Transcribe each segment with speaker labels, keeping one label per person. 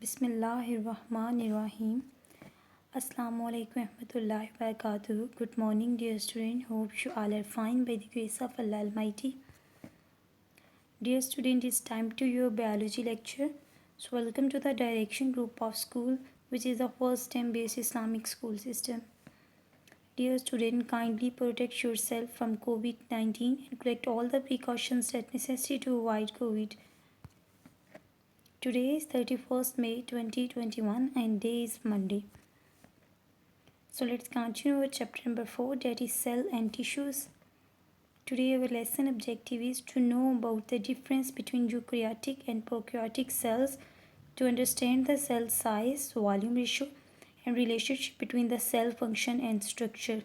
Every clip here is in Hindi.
Speaker 1: Bismillahirrahmanirrahim. Assalamualaikum warahmatullahi wabarakatuh. Good morning, dear student. Hope you all are fine by the grace of Allah Almighty. Dear student, it's time to your biology lecture. So welcome to the direction group of school, which is the first STEM-based Islamic school system. Dear student, kindly protect yourself from COVID-19 and collect all the precautions that necessary to avoid COVID. Today is 31st May 2021 and day is Monday. So let's continue with chapter number 4, that is cell and tissues. Today our lesson objective is to know about the difference between eukaryotic and prokaryotic cells, to understand the cell size, volume ratio and relationship between the cell function and structure.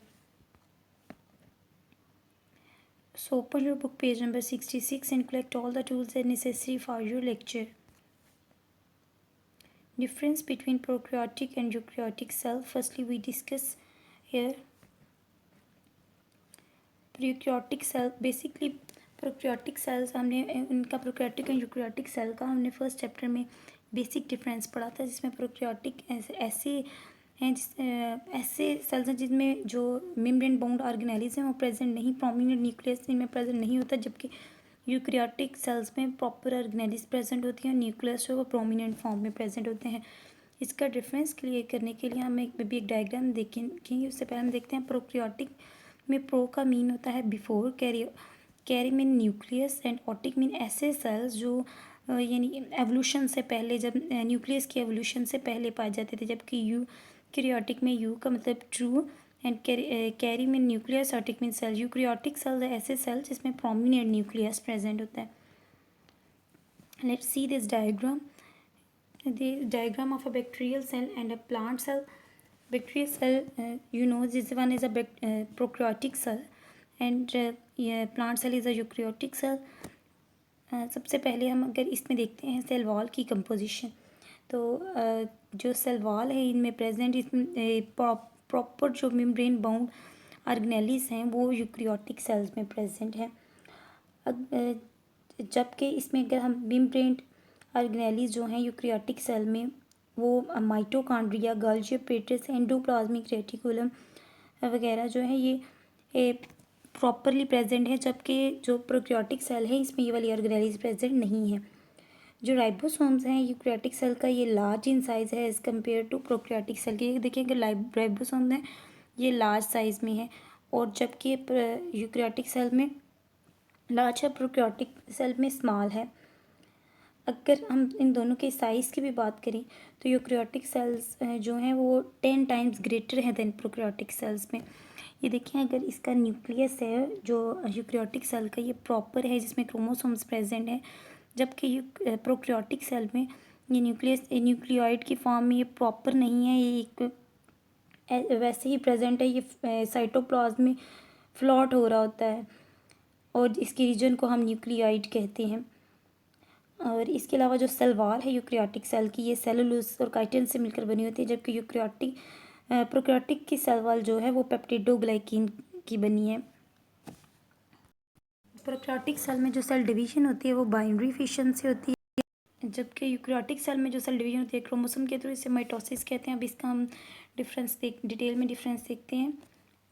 Speaker 1: So open your book page number 66 and collect all the tools that are necessary for your lecture. Difference between prokaryotic and eukaryotic cell. Firstly, we discuss here prokaryotic cell. Basically prokaryotic cells हमने इनका प्रोकैरियोटिक एंड यूकैरियोटिक सेल का हमने फर्स्ट चैप्टर में बेसिक डिफरेंस पढ़ा था, जिसमें प्रोकैरियोटिक ऐसे हैं ऐसे सेल्स हैं जिनमें जो मेम्ब्रेन बाउंड ऑर्गेनेल्स हैं वो प्रेजेंट नहीं, प्रोमिनेंट न्यूक्लियस इनमें प्रेजेंट नहीं होता, जबकि यूकैरियोटिक सेल्स में प्रॉपर ऑर्गेनेल्स प्रेजेंट होती हैं, न्यूक्लियस जो वो प्रोमिनेंट फॉर्म में प्रेजेंट होते हैं. इसका डिफरेंस क्लियर करने के लिए हम एक डायग्राम देखेंगे. उससे पहले हम देखते हैं प्रोकैरियोटिक में प्रो का मीन होता है before, carry mean nucleus and otic mean ऐसे सेल्स जो यानी एवोल्यूशन से पहले, जब न्यूक्लियस की एवोल्यूशन से पहले पाए जाते थे, जबकि यूकैरियोटिक में यू का मतलब true and kary mean nucleus, otic mean cell. Eukaryotic cells ऐसे सेल जिसमें प्रोमिनेंट न्यूक्लियस प्रेजेंट होता है. Let's see this diagram. The diagram of a bacterial cell and a plant cell. Bacterial cell, this one is a prokaryotic cell and plant cell is a eukaryotic cell. सबसे पहले हम अगर इसमें देखते हैं सेल वॉल की कंपोजिशन, तो जो सेल वॉल है इनमें प्रेजेंट इसमें प्रॉपर जो मेम्ब्रेन बाउंड ऑर्गेनेल्स हैं वो यूकैरियोटिक सेल्स में प्रेजेंट है. जबकि इसमें अगर हम मेम्ब्रेन ऑर्गेनेल्स जो हैं यूकैरियोटिक सेल में वो mitochondria, Golgi apparatus, endoplasmic reticulum वगैरह जो है ये प्रॉपरली प्रेजेंट है, जबकि जो प्रोकैरियोटिक सेल है इसमें ये वाली ऑर्गेनेल्स प्रेजेंट नहीं है. जो राइबोसोम्स हैं यूकैरियोटिक सेल का ये लार्ज इन साइज़ है as compare to prokaryotic cell के. देखिए अगर राइबोसोम्स हैं ये लार्ज साइज़ में है, और जबकि यूकैरियोटिक सेल में लार्ज है, प्रोकैरियोटिक सेल में स्मॉल है. अगर हम इन दोनों के साइज़ की भी बात करें तो यूकैरियोटिक सेल्स जो हैं वो 10 टाइम्स ग्रेटर हैं देन प्रोकैरियोटिक सेल्स में. ये देखिए अगर इसका न्यूक्लियस है जो यूकैरियोटिक सेल का ये प्रॉपर है जिसमें क्रोमोसोम्स प्रेजेंट है, जबकि प्रोकैरियोटिक सेल में ये न्यूक्लियस न्यूक्लियोइड की फॉर्म में ये प्रॉपर नहीं है, ये एक वैसे ही प्रेजेंट है, ये साइटोप्लाज्म में फ्लॉट हो रहा होता है और इसके रीजन को हम न्यूक्लियोइड कहते हैं. और इसके अलावा जो सेल वॉल है यूकैरियोटिक सेल की ये सेलुलोज और काइटिन से मिलकर बनी होती है, जबकि प्रोकैरियोटिक की सेल वॉल जो है वो पेप्टिडोग्लाइकिन की बनी है. प्रोकैरियोटिक सेल में जो सेल डिवीजन होती है वो बाइनरी फिशन से होती है, जबकि यूकैरियोटिक सेल में जो सेल डिवीजन होती है क्रोमोसोम के थ्रू, इसे माइटोसिस कहते हैं. अब इसका हम डिटेल में डिफरेंस देखते हैं.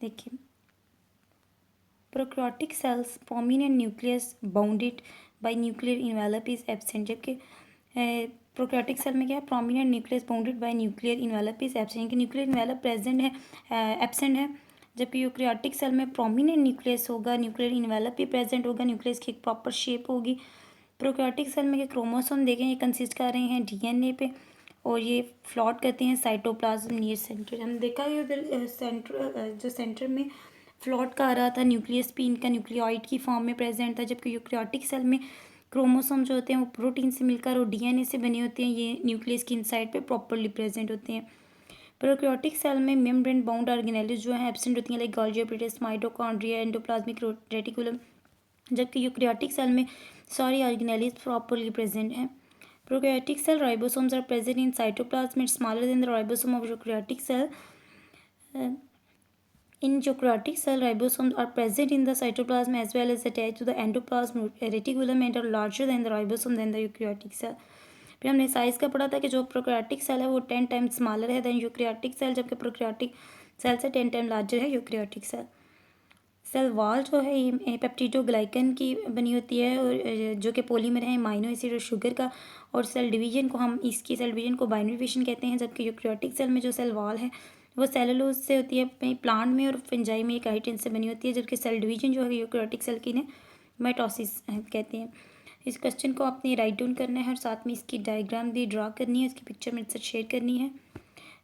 Speaker 1: देखिए prokaryotic cells prominent nucleus bounded by nuclear envelope is absent, जबकि प्रोकैरियोटिक सेल में क्या है, prominent nucleus bounded by nuclear envelope is absent, कि न्यूक्लियर इन्वेलप प्रेजेंट है, एब्सेंट है. जबकि यूकैरियोटिक सेल में प्रोमिनेंट न्यूक्लियस होगा, न्यूक्लियर इन्वेलप भी प्रेजेंट होगा, न्यूक्लियस की एक प्रॉपर शेप होगी. प्रोकैरियोटिक सेल में क्रोमोसोम देखें ये कंसिस्ट कर रहे हैं डीएनए पे और ये फ्लॉट करते हैं साइटोप्लाज्म नियर सेंटर. हम देखा है उधर सेंटर जो सेंटर में फ्लॉट का आ रहा था, न्यूक्लियस भी इनका न्यूक्लियोइड की फॉर्म में प्रेजेंट था, जबकि यूकैरियोटिक सेल में क्रोमोसोम जो होते हैं वो प्रोटीन से मिलकर और डीएनए से बने होते हैं, ये न्यूक्लियस की इनसाइड पे प्रॉपरली प्रेजेंट होते हैं. प्रोकैरियोटिक सेल में मेम्ब्रेन बाउंड ऑर्गेनेल्स जो है एब्सेंट होती हैं, like Golgi apparatus, mitochondria, endoplasmic reticulum, जबकि यूकैरियोटिक सेल में सारी ऑर्गेनेल्स प्रॉपरली प्रेजेंट हैं. Prokaryotic cell ribosomes are present in cytoplasm, it's smaller than the ribosome of eukaryotic cell. In eukaryotic cell, ribosomes are present in the cytoplasm as well as attached to the endoplasm reticulum and are larger than the ribosome than the eukaryotic cell. फिर हमने साइज़ का पढ़ा था कि जो प्रोकैरियोटिक सेल है वो 10 टाइम्स स्मॉलर है देन यूकैरियोटिक सेल, जबकि प्रोकैरियोटिक सेल से 10 टाइम लार्जर है यूकैरियोटिक सेल। सेल वॉल जो है ये पेप्टिडोग्लाइकन की बनी होती है और जो कि पॉलीमर है अमाइनो एसिड और शुगर का। और सेल डिवीजन को हम इसकी सेल डिवीजन को बाइनरी डिवीजन कहते हैं, जबकि यूकैरियोटिक सेल में जो सेल वॉल है वो सेलुलोज से होती है प्लांट में और फंजाई में काइटिन से बनी होती है, जबकि सेल डिवीजन जो है यूकैरियोटिक सेल की ने माइटोसिस कहते हैं। इस क्वेश्चन को आपने राइट डाउन करना है और साथ में इसकी डायग्राम भी ड्रा करनी है, इसकी पिक्चर मेरे साथ शेयर करनी है।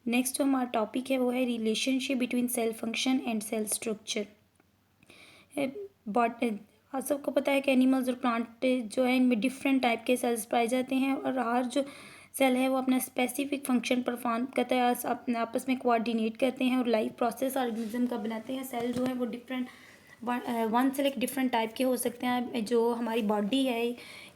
Speaker 1: नेक्स्ट जो हमारा टॉपिक है वो है relationship between cell function and cell structure. But सबको पता है कि एनिमल्स और प्लांट जो है इनमें डिफरेंट टाइप के सेल्स पाए जाते हैं और हर जो सेल है वो अपना स्पेसिफिक फंक्शन परफॉर्म करता है, अपने आपस में कोऑर्डिनेट करते हैं और लाइफ प्रोसेस ऑर्गेनिज्म का बनाते हैं। सेल जो है वो डिफरेंट वन सेल एक डिफरेंट टाइप के हो सकते हैं। जो हमारी बॉडी है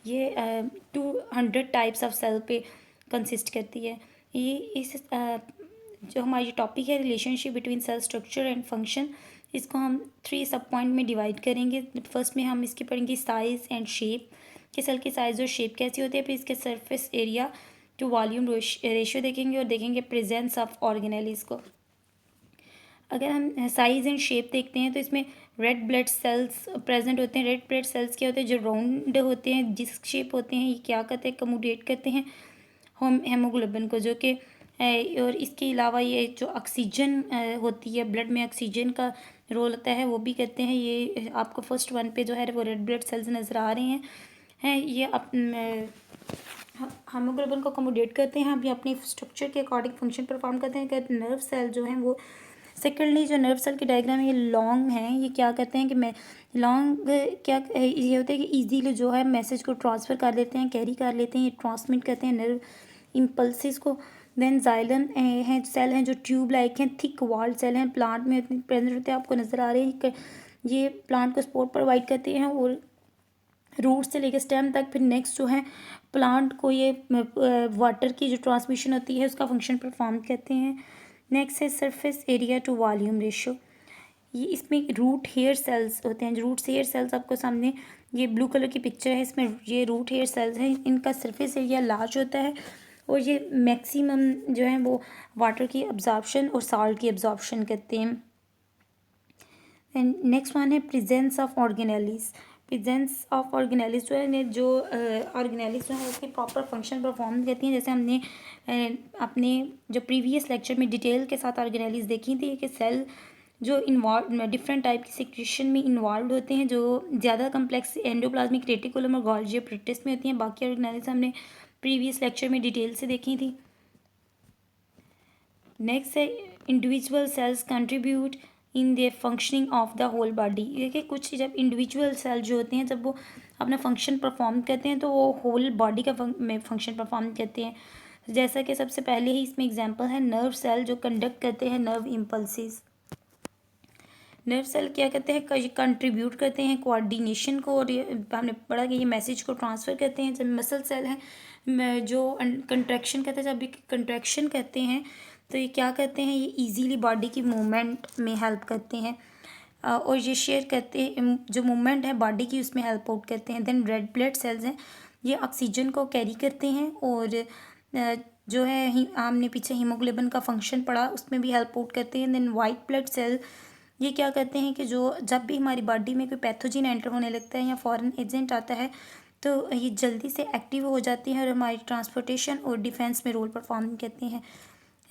Speaker 1: ये 200 टाइप्स ऑफ सेल पे कंसिस्ट करती है। ये इस जो हमारी टॉपिक है relationship between cell structure and function, इसको हम 3 सब पॉइंट में डिवाइड करेंगे। फर्स्ट में हम इसकी पढ़ेंगे साइज़ एंड शेप, कि सेल की साइज़ और शेप कैसी होती है। फिर इसके surface area to volume ratio देखेंगे और देखेंगे प्रेजेंस ऑफ ऑर्गेनेलिस को। अगर हम साइज़ एंड शेप देखते हैं तो इसमें रेड ब्लड सेल्स प्रेजेंट होते हैं। रेड ब्लड सेल्स क्या होते हैं, जो राउंड होते हैं, जिस शेप होते हैं, ये क्या करते हैं, कमोडेट करते हैं हेमोग्लोबिन को, जो कि और इसके अलावा ये जो ऑक्सीजन होती है ब्लड में, ऑक्सीजन का रोल होता है वो भी करते हैं। ये आपको फर्स्ट वन पे जो है वो रेड ब्लड सेल्स नज़र आ रहे हैं ये हेमोग्लोबिन को कमोडेट करते हैं। अभी अपने स्ट्रक्चर के अकॉर्डिंग फंक्शन परफॉर्म करते हैं। कि नर्व सेल जो हैं वो सेकेंडली जो नर्व सेल की डायग्राम ये लॉन्ग हैं, ये क्या करते हैं कि मैं लॉन्ग क्या ये होता है कि इजीली जो है मैसेज को ट्रांसफ़र कर लेते हैं, कैरी कर लेते हैं, ये ट्रांसमिट करते हैं नर्व इम्पल्सिस को। देन जाइलम हैं सेल हैं जो ट्यूब लाइक हैं, थिक वॉल्ड सेल हैं, प्लांट में प्रेजेंट होते हैं, आपको नज़र आ रहे हैं। ये प्लांट को सपोर्ट प्रोवाइड करते हैं और रूट से लेकर स्टेम तक। फिर नेक्स्ट जो है प्लांट को ये वाटर की जो ट्रांसमिशन होती है उसका फंक्शन परफॉर्म करते हैं। नेक्स्ट है surface area to volume ratio, ये इसमें रूट हेयर सेल्स होते हैं। रूट हेयर सेल्स आपको सामने ये ब्लू कलर की पिक्चर है, इसमें ये रूट हेयर सेल्स हैं, इनका सरफेस एरिया लार्ज होता है और ये मैक्सिमम जो है वो वाटर की अब्जॉर्प्शन और साल्ट की अब्जॉर्प्शन करते हैं। एंड नेक्स्ट वन है presence of organelles. Presence of organelles जो है जो ऑर्गेनेलिस जो है उसके प्रॉपर फंक्शन परफॉर्म करती हैं। जैसे हमने अपने जो प्रीवियस लेक्चर में डिटेल के साथ ऑर्गेनेलिस देखी थी कि सेल जो इन्वॉल्व डिफरेंट टाइप की सिक्रेशन में इन्वॉल्व होते हैं, जो ज़्यादा कम्प्लेक्स एंडोप्लाज्मिक रेटिकुलम और गोल्गी एप्परेटस में होती हैं। बाकी ऑर्गेनेलिस हमने प्रीवियस लेक्चर में डिटेल से देखी थी। नेक्स्ट है individual cells contribute in the functioning of the whole body. देखिए कुछ जब इंडिविजुअल सेल जो होते हैं जब वो अपना फंक्शन परफॉर्म करते हैं तो वो होल बॉडी का में फंक्शन परफॉर्म करते हैं। जैसा कि सबसे पहले ही इसमें एग्जांपल है नर्व सेल जो कंडक्ट करते हैं नर्व इम्पल्सिस। नर्व सेल क्या करते हैं, कंट्रीब्यूट करते हैं कोऑर्डिनेशन को और हमने पढ़ा कि ये मैसेज को ट्रांसफ़र करते हैं। जब मसल सेल हैं जो कंट्रैक्शन करते हैं, जब भी कंट्रैक्शन करते हैं तो ये क्या करते हैं, ये इजीली बॉडी की मूवमेंट में हेल्प करते हैं और ये शेयर करते हैं जो मूवमेंट है बॉडी की उसमें हेल्प आउट करते हैं। देन रेड ब्लड सेल्स हैं, ये ऑक्सीजन को कैरी करते हैं और जो है हमने पीछे हीमोग्लोबिन का फंक्शन पढ़ा उसमें भी हेल्प आउट करते हैं। देन वाइट ब्लड सेल ये क्या करते हैं कि जो जब भी हमारी बॉडी में कोई पैथोजन एंटर होने लगता है या फॉरेन एजेंट आता है तो ये जल्दी से एक्टिव हो जाती है और हमारी ट्रांसपोर्टेशन और डिफेंस में रोल परफॉर्म करती हैं।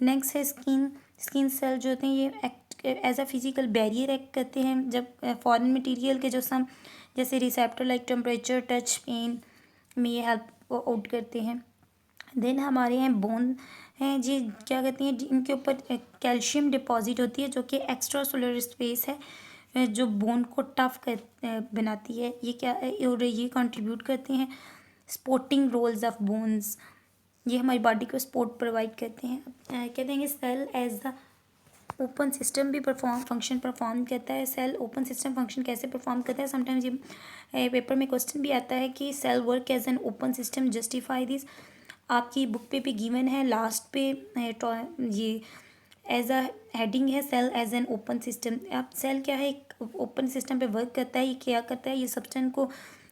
Speaker 1: नेक्स्ट है स्किन सेल जो होते हैं ये act as a physical barrier act करते हैं जब फॉरेन मटेरियल के जो सम जैसे receptor like temperature touch pain में ये हेल्प आउट करते हैं। देन हमारे यहाँ बोन हैं जी क्या कहती हैं, इनके ऊपर कैल्शियम डिपॉजिट होती है जो कि एक्स्ट्रा सोलर स्पेस है जो बोन को टफ कर बनाती है। ये क्या है और ये कंट्रीब्यूट करते हैं सपोर्टिंग रोल्स ऑफ बोन्स, ये हमारी बॉडी को सपोर्ट प्रोवाइड करते हैं। कहते हैं cell as the open system भी फंक्शन परफॉर्म करता है। सेल ओपन सिस्टम फंक्शन कैसे परफॉर्म करता है, समटाइम्स ये पेपर में क्वेश्चन भी आता है कि cell work as an open system justify this. आपकी बुक पे भी गिवन है लास्ट पे ये एज अ हेडिंग है cell as an open system. अब सेल क्या है एक ओपन सिस्टम पे वर्क करता है, ये क्या करता है, ये सब्सटेंस को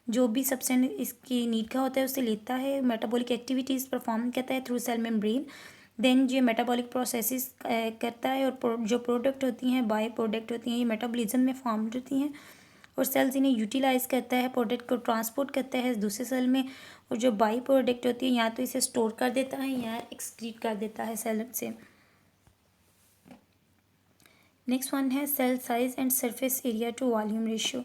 Speaker 1: जो भी सब्सटेंस इसकी नीड का होता है उसे लेता है, मेटाबॉलिक एक्टिविटीज़ परफॉर्म करता है थ्रू सेल मेम्ब्रेन। देन ये मेटाबॉलिक प्रोसेसेस करता है और जो प्रोडक्ट होती हैं, बाय प्रोडक्ट होती हैं, ये मेटाबॉलिज्म में फॉर्म होती हैं और सेल्स इन्हें यूटिलाइज करता है, प्रोडक्ट को ट्रांसपोर्ट करता है दूसरे सेल में। और जो बाई प्रोडक्ट होती है या तो इसे स्टोर कर देता है या एक्सक्रीट कर देता है सेल से। नेक्स्ट वन है cell size and surface area to volume ratio.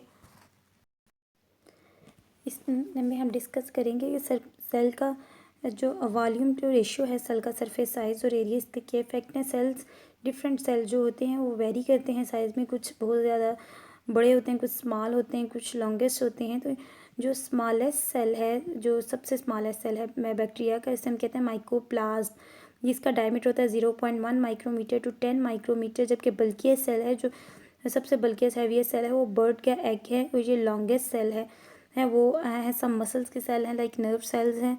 Speaker 1: इसमें हम डिस्कस करेंगे कि सेल का जो वॉल्यूम टू रेशियो है सेल का सरफेस साइज और एरिया, इसके क्या इफेक्ट हैं। सेल्स डिफरेंट सेल जो होते हैं वो वेरी करते हैं साइज़ में, कुछ बहुत ज़्यादा बड़े होते हैं, कुछ स्मॉल होते हैं, कुछ लॉन्गेस्ट होते हैं। तो जो स्मॉलेस्ट सेल है, जो सबसे स्मॉलेस्ट सेल है बैक्टीरिया का, इसे हम कहते हैं माइकोप्लाज्म, जिसका डायमीटर होता है 0.1 माइक्रोमीटर टू 10 माइक्रोमीटर। जबकि बल्कियस्ट सेल है, जो सबसे बल्कियस्ट हैवीएस्ट सेल है, वो बर्ड का एग है। और ये लॉन्गेस्ट सेल है वो है सब मसल्स के सेल हैं, लाइक नर्व सेल्स हैं।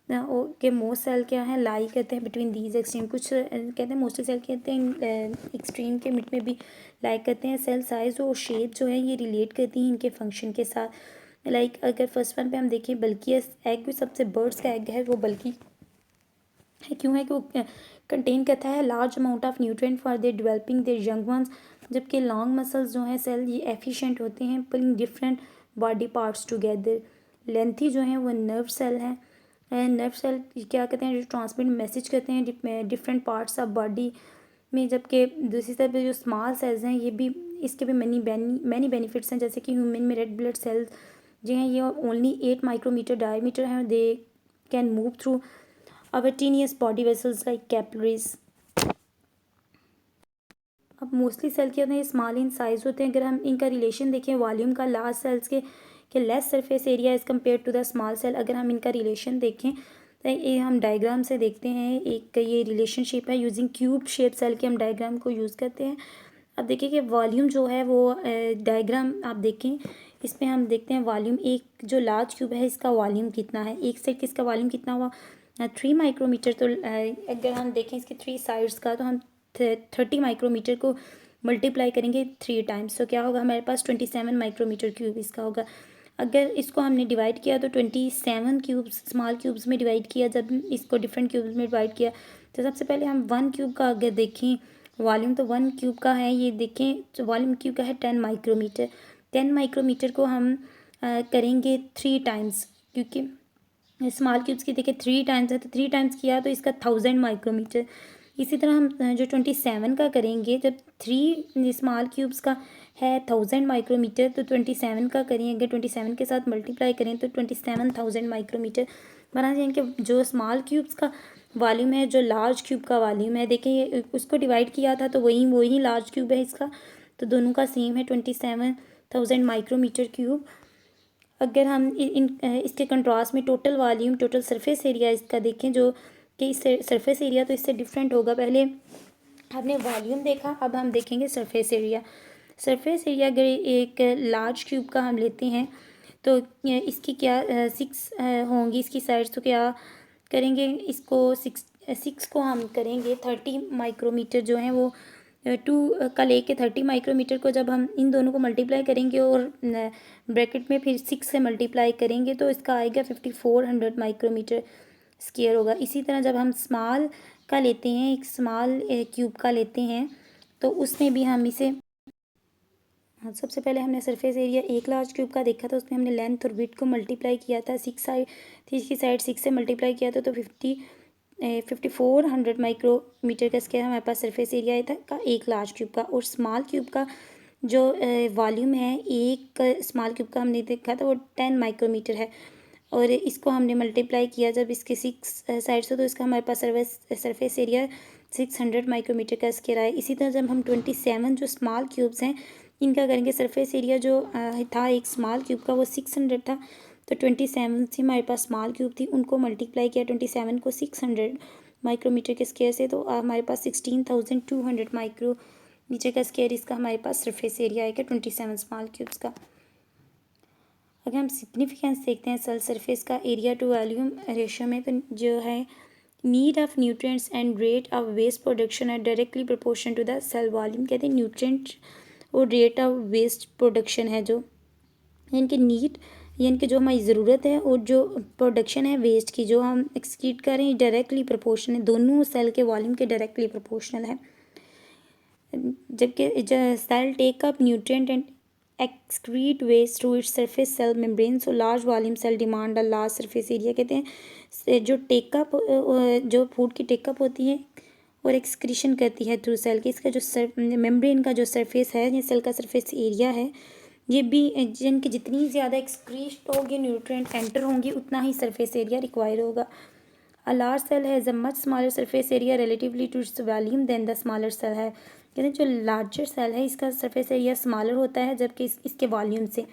Speaker 1: के मोस्ट सेल क्या है, लाई करते हैं बिटवीन दीज एक्सट्रीम। कुछ कहते हैं मोस्टली सेल कहते हैं एक्सट्रीम के मिड में भी लाई करते हैं। सेल साइज और शेप जो है ये रिलेट करती हैं इनके फंक्शन के साथ। लाइक अगर फर्स्ट वन पे हम देखें, बल्कियस्ट एग भी सबसे बर्ड्स का एग है, वो बल्कि है क्यों है कि वो कंटेन करता है large amount of nutrient for their developing there young ones. जबकि लॉन्ग मसल्स जो हैं सेल, ये एफिशिएंट होते हैं pulling different body parts together. Lengthy जो है वो नर्व सेल हैं। नर्व सेल क्या कहते हैं, जो ट्रांसमिट मैसेज करते हैं डिफरेंट पार्ट्स ऑफ बॉडी में। जबकि दूसरी तरफ जो स्मॉल सेल्स हैं, ये भी इसके भी मैनी बेनिफिट्स हैं। जैसे कि ह्यूमन में रेड ब्लड सेल्स जो हैं ये ओनली 8 माइक्रोमीटर डायमीटर हैं, they can move through our teeniest body vessels like capillaries। अब मोस्टली सेल के होते हैं स्मॉल इन साइज होते हैं। अगर हम इनका रिलेशन देखें वॉल्यूम का, लार्ज सेल्स के less surface area as compare to the small cell. अगर हम इनका रिलेशन देखें तो ये हम डायग्राम से देखते हैं, एक ये रिलेशनशिप है। यूजिंग क्यूब शेप सेल के हम डायग्राम को यूज़ करते हैं। अब देखिए कि वॉल्यूम जो है वो डायग्राम आप देखें, इसमें हम देखते हैं वॉल्यूम, एक जो लार्ज क्यूब है इसका वॉल्यूम कितना है, एक साइड किसका वॉल्यूम कितना हुआ 3 माइक्रोमीटर। तो अगर हम देखें इसके 3 साइड्स का, तो हम 30 माइक्रोमीटर को मल्टीप्लाई करेंगे 3 टाइम्स, तो क्या होगा हमारे पास 27 माइक्रोमीटर क्यूब इसका होगा। अगर इसको हमने डिवाइड किया तो 27 क्यूब्स स्मॉल क्यूब्स में डिवाइड किया, जब इसको डिफरेंट क्यूब्स में डिवाइड किया तो सबसे पहले हम 1 क्यूब का अगर देखें वॉल्यूम, तो 1 क्यूब का है, ये देखें तो वॉल्यूम क्यूब का है 10 माइक्रोमीटर। 10 माइक्रोमीटर को हम करेंगे 3 टाइम्स, क्योंकि स्मॉल क्यूब्स की देखिए 3 टाइम्स है, तो 3 टाइम्स किया तो इसका 1000 माइक्रोमीटर। इसी तरह हम जो 27 का करेंगे, जब 3 स्मॉल क्यूब्स का है 1000 माइक्रोमीटर, तो 27 का करें, अगर 27 के साथ मल्टीप्लाई करें तो 27,000 माइक्रोमीटर बना जाए। कि जो स्मॉल क्यूब्स का वॉल्यूम है, जो लार्ज क्यूब का वॉल्यूम है, देखें ये उसको डिवाइड किया था तो वही लार्ज क्यूब है इसका, तो दोनों का सेम है 27,000 माइक्रोमीटर क्यूब। अगर हम इसके कंट्रास्ट में total volume, total surface area इसका देखें, जो कि इससे सरफेस एरिया तो इससे डिफरेंट होगा। पहले आपने वॉल्यूम देखा, अब हम देखेंगे सरफेस एरिया। सरफेस एरिया अगर एक लार्ज क्यूब का हम लेते हैं तो इसकी क्या 6 होंगी इसकी साइड्स, तो क्या करेंगे इसको 6 को हम करेंगे 30 माइक्रोमीटर जो है वो 2 का लेके 30 माइक्रोमीटर को जब हम इन दोनों को मल्टीप्लाई करेंगे और ब्रैकेट में फिर 6 से मल्टीप्लाई करेंगे तो इसका आएगा 5400 माइक्रोमीटर स्क्वायर होगा। इसी तरह जब हम स्मॉल का लेते हैं, एक स्मॉल क्यूब का लेते हैं, तो उसमें भी हम इसे सबसे पहले हमने सरफेस एरिया एक लार्ज क्यूब का देखा था, उसमें हमने लेंथ और विड्थ को मल्टीप्लाई किया था, 6 साइड थी इसकी साइड 6 से मल्टीप्लाई किया था, तो 5400 माइक्रोमीटर का स्क्वायर हमारे पास सरफेस एरिया था का एक लार्ज क्यूब का। और स्मॉल क्यूब का जो वॉल्यूम है, एक स्मॉल क्यूब का हमने देखा था वो 10 माइक्रोमीटर है, और इसको हमने मल्टीप्लाई किया जब इसके 6 साइड से, तो इसका हमारे पास सरफेस एरिया 600 माइक्रोमीटर का स्क्वायर आया। इसी तरह जब हम 27 जो स्मॉल क्यूब्स हैं इनका करेंगे, सरफेस एरिया जो था एक स्मॉल क्यूब का वो 600 था, तो 27 से हमारे पास स्मॉल क्यूब थी, उनको मल्टीप्लाई किया 27 को 600 माइक्रोमीटर के स्क्वायर से, तो हमारे पास 16,200 माइक्रोमीटर का स्क्वायर इसका हमारे पास सरफेस एरिया आएगा 27 स्मॉल क्यूब्स का। अगर हम सिग्निफिकेंस देखते हैं सेल सरफेस का एरिया टू वॉल्यूम रेशियो में, तो जो है need of nutrients and rate of waste production are directly proportion to the cell volume. कहते हैं न्यूट्रिएंट और रेट ऑफ वेस्ट प्रोडक्शन है जो इनके नीड यानी कि जो हमारी ज़रूरत है और जो प्रोडक्शन है वेस्ट की, जो हम एक्सक्रीट कर रहे हैं, डायरेक्टली प्रोपोर्शनल है, दोनों सेल के वॉल्यूम के डायरेक्टली प्रोपोर्शनल है। जबकि cell take up nutrient and excrete waste through its surface cell membrane, so large volume cell demand a large surface area. कहते हैं जो टेकअप, जो फूड की टेकअप होती है और एक्सक्रीशन करती है थ्रू सेल के, इसका जो मेम्ब्रेन का जो सरफेस है, ये सेल का सरफेस एरिया है, ये भी जिनकी जितनी ज़्यादा एक्सक्रीट होगी, न्यूट्रिएंट एंटर होंगी, उतना ही सरफेस एरिया रिक्वायर होगा। A large cell has a much smaller surface area relatively to its volume than the smaller cell है। कहते हैं जो लार्जर सेल है इसका सरफेस एरिया स्मॉलर होता है जबकि इसके वॉल्यूम से,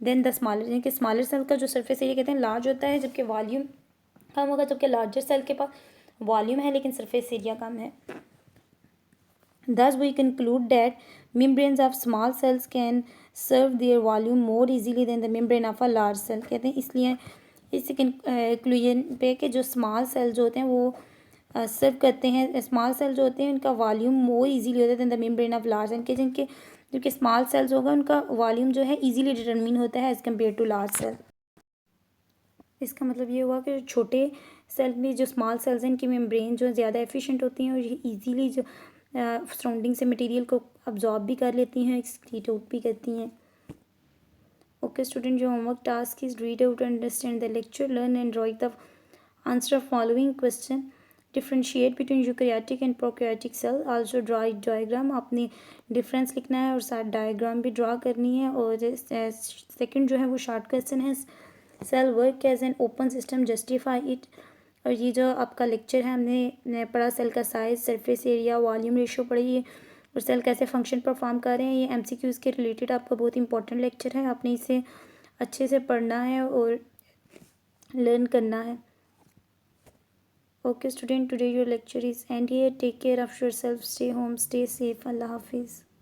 Speaker 1: देन द स्मॉलर, यानी कि स्मॉलर सेल का जो सरफेस एरिया कहते हैं लार्ज होता है जबकि वॉल्यूम कम होगा, जबकि लार्जर सेल के पास वॉल्यूम है लेकिन सरफेस एरिया कम है। Thus we conclude that membranes of small cells can serve their volume more easily than the membrane of a large cell। कहते हैं इसलिए इस कंक्लूजन पे कि जो स्मॉल सेल जो होते हैं वो सर्व करते हैं, स्मॉल सेल जो होते हैं उनका वॉल्यूम मोर इजीली होता है than the membrane of large cell, के जिनके जो स्मॉल सेल्स होगा उनका वॉल्यूम जो है इजीली डिटरमिन होता है as compare to large cell. इसका मतलब ये हुआ कि जो छोटे सेल में जो स्मॉल सेल्स हैं इनकी मेम्ब्रेन जो ज़्यादा एफिशिएंट होती हैं और ये ईजीली जो सराउंडिंग से मटेरियल को अब्जॉर्ब भी कर लेती हैं, एक्सक्रीट आउट भी करती हैं। ओके स्टूडेंट, जो homework task is read out understand the lecture, learn and write the answer of following question, differentiate between eukaryotic and prokaryotic cell, also draw diagram. आपने डिफरेंस लिखना है और साथ डायग्राम भी ड्रा करनी है। और सेकंड जो है वो शॉर्ट क्वेश्चन है, cell work as an open system, justify it. और ये जो आपका लेक्चर है हमने पढ़ा सेल का size, surface area, volume ratio पढ़ी है और सेल कैसे फंक्शन परफॉर्म कर रहे हैं। ये एमसीक्यूज़ के रिलेटेड आपका बहुत इंपॉर्टेंट लेक्चर है, आपने इसे अच्छे से पढ़ना है और लर्न करना है। Okay student, today your lecture is end here, take care of yourself, stay home, stay safe, अल्लाह हाफिज़।